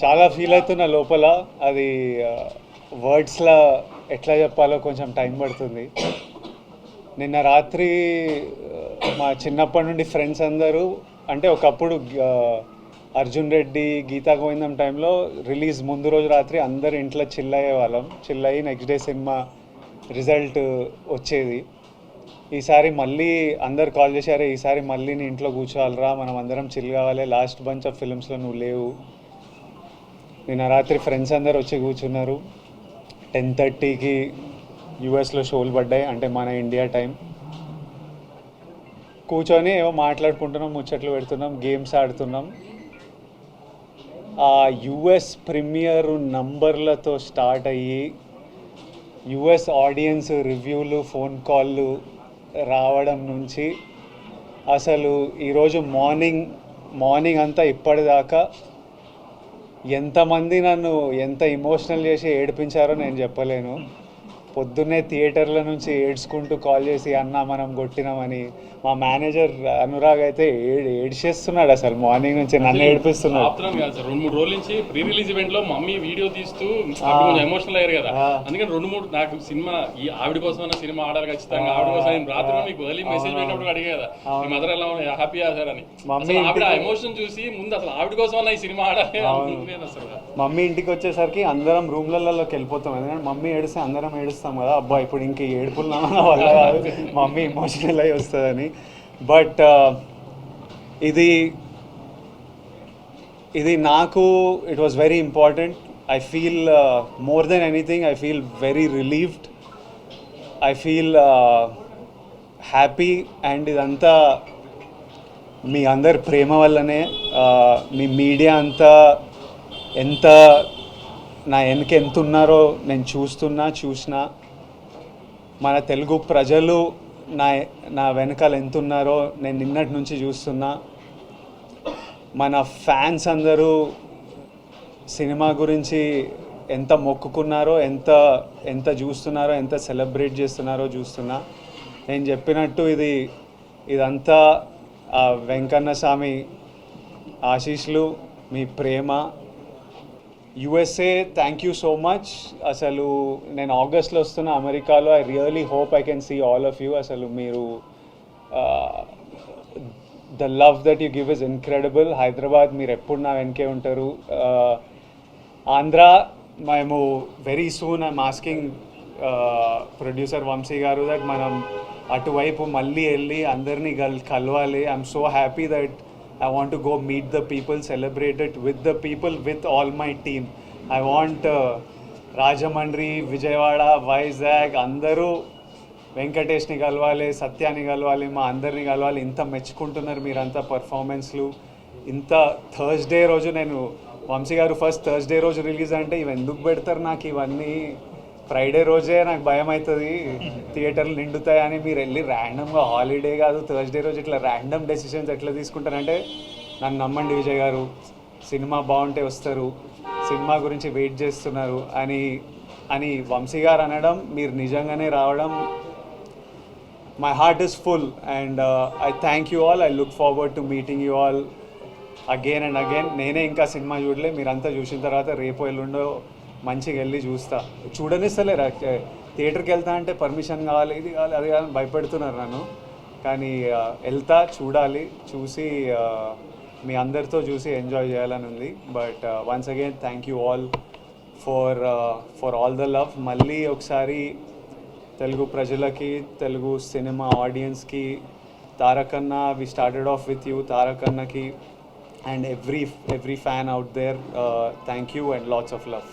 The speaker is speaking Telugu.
చాలా ఫీల్ అవుతున్నా లోపల. అది వర్డ్స్లో ఎట్లా చెప్పాలో కొంచెం టైం పడుతుంది. నిన్న రాత్రి మా చిన్నప్పటి నుండి ఫ్రెండ్స్ అందరూ, అంటే ఒకప్పుడు అర్జున్ రెడ్డి, గీతా గోవిందం టైంలో రిలీజ్ ముందు రోజు రాత్రి అందరు ఇంట్లో చిల్ అయ్యే వాళ్ళం. చిల్ అయ్యి నెక్స్ట్ డే సినిమా రిజల్ట్ వచ్చేది. ఈసారి మళ్ళీ అందరు కాల్ చేశారు, ఈసారి మళ్ళీ నీ ఇంట్లో కూర్చోవాలరా, మనం అందరం చిల్ కావాలి, లాస్ట్ బంచ్ ఆఫ్ ఫిల్మ్స్లో నువ్వు లేవు. నిన్న రాత్రి ఫ్రెండ్స్ అందరు వచ్చి కూర్చున్నారు. 10:30కి యూఎస్లో షోలు పడ్డాయి, అంటే మన ఇండియా టైం. కూర్చొని ఏమో మాట్లాడుకుంటున్నాం, ముచ్చట్లు పెడుతున్నాం, గేమ్స్ ఆడుతున్నాం. ఆ యుఎస్ ప్రీమియర్ నంబర్లతో స్టార్ట్ అయ్యి యుఎస్ ఆడియన్స్ రివ్యూలు, ఫోన్ కాళ్ళు రావడం నుంచి అసలు ఈరోజు మార్నింగ్ అంతా ఇప్పటిదాకా ఎంతమంది నన్ను ఎంత ఎమోషనల్ చేసి ఏడిపించారో నేను చెప్పలేను. పొద్దున్నే థియేటర్ల నుంచి ఏడ్చుకుంటూ కాల్ చేసి అన్న మనం కొట్టినామని. మా మేనేజర్ అనురాగ్ అయితే ఏడ్చేస్తున్నాడు అసలు, మార్నింగ్ నుంచి నన్ను ఏడిపిస్తున్నాడు. 2-3 రోజుల నుంచి ప్రీ రిలీజ్ ఈవెంట్ లో మమ్మీ వీడియో తీస్తూ ఎమోషనల్ అయ్యారు కదా, అందుకని 2-3 నాకు సినిమా ఈ ఆవిడ కోసం సినిమా ఆడాలి ఖచ్చితంగా, ఆవిడ కోసం రాత్రి మీకు వదిలి మెసేజ్ పెట్టినప్పుడు అడిగే కదా మీ మదర్ ఎలా హ్యాపీయా సార్ అని. ఆవిడ ఎమోషన్ చూసి ముందు అసలు ఆవిడ కోసం ఈ సినిమా ఆడాలి అసలు. మమ్మీ ఇంటికి వచ్చేసరికి అందరం రూమ్లలోకి వెళ్ళిపోతాం, ఎందుకంటే మమ్మీ ఏడిస్తే అందరం ఏడుస్తాం కదా. అబ్బా ఇప్పుడు ఇంక ఏడుపున్నామన్న వల్ల కాదు, మమ్మీ ఎమోషనల్ అయి వస్తుందని. బట్ ఇది నాకు it was very important. I feel more than anything, I feel very relieved, I feel happy. And ఇదంతా మీ అందరి ప్రేమ వల్లనే. మీ మీడియా అంతా ఎంత నా వెనక ఎంత ఉన్నారో నేను చూసిన మన తెలుగు ప్రజలు నా వెనకాల ఎంత ఉన్నారో నేను నిన్నటి నుంచి చూస్తున్నా. మన ఫ్యాన్స్ అందరూ సినిమా గురించి ఎంత మొక్కుకున్నారో, ఎంత చూస్తున్నారో, ఎంత సెలబ్రేట్ చేస్తున్నారో చూస్తున్నా. నేను చెప్పినట్టు ఇదంతా వెంకన్న స్వామి ఆశీస్సులు, మీ ప్రేమ. USA thank you so much. అసలు నేను ఆగస్ట్లో వస్తున్నా అమెరికాలో. I really hope I can see all of you. అసలు మీరు the love that you give is incredible. Hyderabad మీరు ఎప్పుడు నా వెనకే ఉంటారు. ఆంధ్ర మేము very soon I'm asking producer Vamsi garu that మనం అటువైపు మళ్ళీ వెళ్ళి అందరినీ కలవాలి. I'm so happy that I want to go meet the people, celebrate it with the people, with all my team. I want Rajamandri, Vijayawada, Vizag, అందరూ వెంకటేష్ని కలవాలి, సత్యాన్ని కలవాలి, మా అందరిని కలవాలి. ఇంత మెచ్చుకుంటున్నారు మీరంతా పర్ఫార్మెన్స్లు. ఇంత థర్స్డే రోజు నేను వంశీ గారు ఫస్ట్ థర్స్డే రోజు రిలీజ్ అంటే ఇవి ఎందుకు పెడతారు నాకు ఇవన్నీ, ఫ్రైడే రోజే నాకు భయం అవుతుంది థియేటర్లు నిండుతాయని. మీరు వెళ్ళి ర్యాండమ్గా హాలిడే కాదు థర్స్డే రోజు ఇట్లా ర్యాండమ్ డెసిషన్స్ ఎట్లా తీసుకుంటారంటే నన్ను నమ్మండి విజయ్ గారు, సినిమా బాగుంటే వస్తారు, సినిమా గురించి వెయిట్ చేస్తున్నారు అని వంశీ గారు అనడం, మీరు నిజంగానే రావడం, my heart is full. And I thank you all. I look forward to meeting you all again and again. నేనే ఇంకా సినిమా చూడలే, మీరంతా చూసిన తర్వాత రేపు ఎల్లుండో మంచిగా వెళ్ళి చూడనిస్తలేరు. థియేటర్కి వెళ్తా అంటే పర్మిషన్ కావాలి, ఇది కావాలి, అది కావాలి భయపెడుతున్నారు నన్ను. కానీ వెళ్తా, చూడాలి, చూసి మీ అందరితో చూసి ఎంజాయ్ చేయాలని ఉంది. But once again thank you all for all the love. మళ్ళీ ఒకసారి తెలుగు ప్రజలకి, తెలుగు సినిమా ఆడియన్స్కి, Tarakanna, we started off with you, తారకన్నకి and every fan out there, thank you and lots of love.